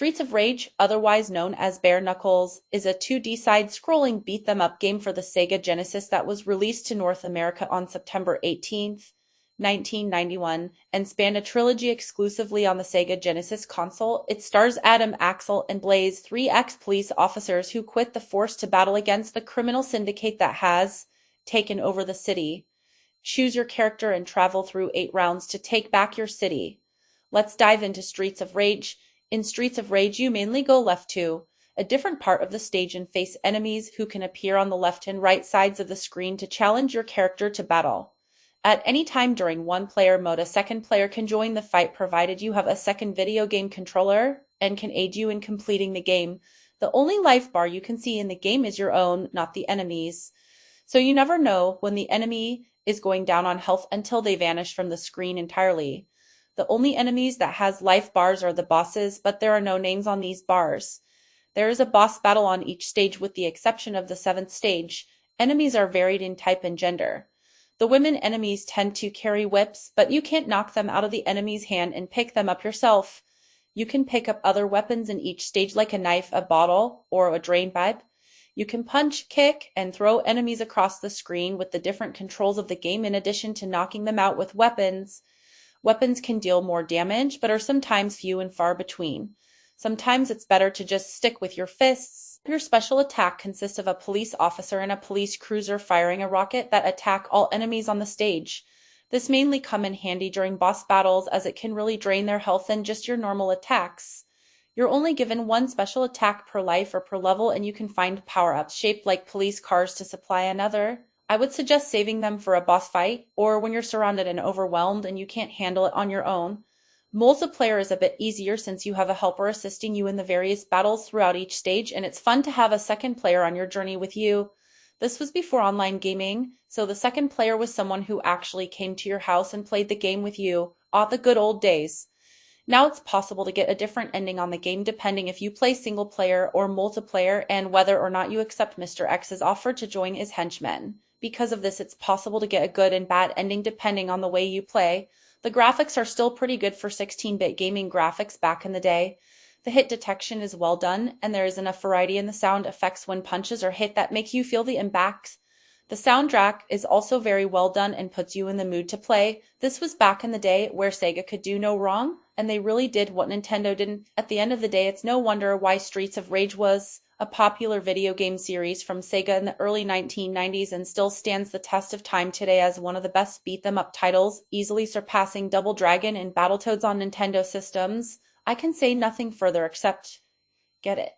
Streets of Rage, otherwise known as Bare Knuckles, is a 2D side-scrolling beat-them-up game for the Sega Genesis that was released to North America on September 18, 1991, and spanned a trilogy exclusively on the Sega Genesis console. It stars Adam, Axel, and Blaze, three ex-police officers who quit the force to battle against the criminal syndicate that has taken over the city. Choose your character and travel through 8 rounds to take back your city. Let's dive into Streets of Rage. In Streets of Rage, you mainly go left to a different part of the stage and face enemies who can appear on the left and right sides of the screen to challenge your character to battle. At any time during one-player mode, a second player can join the fight provided you have a second video game controller and can aid you in completing the game. The only life bar you can see in the game is your own, not the enemy's. So you never know when the enemy is going down on health until they vanish from the screen entirely. The only enemies that has life bars are the bosses, but there are no names on these bars. There is a boss battle on each stage with the exception of the 7th stage. Enemies are varied in type and gender. The women enemies tend to carry whips, but you can't knock them out of the enemy's hand and pick them up yourself. You can pick up other weapons in each stage like a knife, a bottle, or a drain pipe. You can punch, kick, and throw enemies across the screen with the different controls of the game in addition to knocking them out with weapons. Weapons can deal more damage, but are sometimes few and far between. Sometimes it's better to just stick with your fists. Your special attack consists of a police officer and a police cruiser firing a rocket that attack all enemies on the stage. This mainly come in handy during boss battles as it can really drain their health than just your normal attacks. You're only given one special attack per life or per level, and you can find power-ups shaped like police cars to supply another. I would suggest saving them for a boss fight, or when you're surrounded and overwhelmed and you can't handle it on your own. Multiplayer is a bit easier since you have a helper assisting you in the various battles throughout each stage, and it's fun to have a second player on your journey with you. This was before online gaming, so the second player was someone who actually came to your house and played the game with you. The good old days. Now it's possible to get a different ending on the game depending if you play single player or multiplayer and whether or not you accept Mr. X's offer to join his henchmen. Because of this, it's possible to get a good and bad ending depending on the way you play. The graphics are still pretty good for 16-bit gaming graphics back in the day. The hit detection is well done, and there is enough variety in the sound effects when punches are hit that make you feel the impact. The soundtrack is also very well done and puts you in the mood to play. This was back in the day where Sega could do no wrong, and they really did what Nintendo didn't. At the end of the day, it's no wonder why Streets of Rage was a popular video game series from Sega in the early 1990s and still stands the test of time today as one of the best beat-them-up titles, easily surpassing Double Dragon and Battletoads on Nintendo systems. I can say nothing further except get it.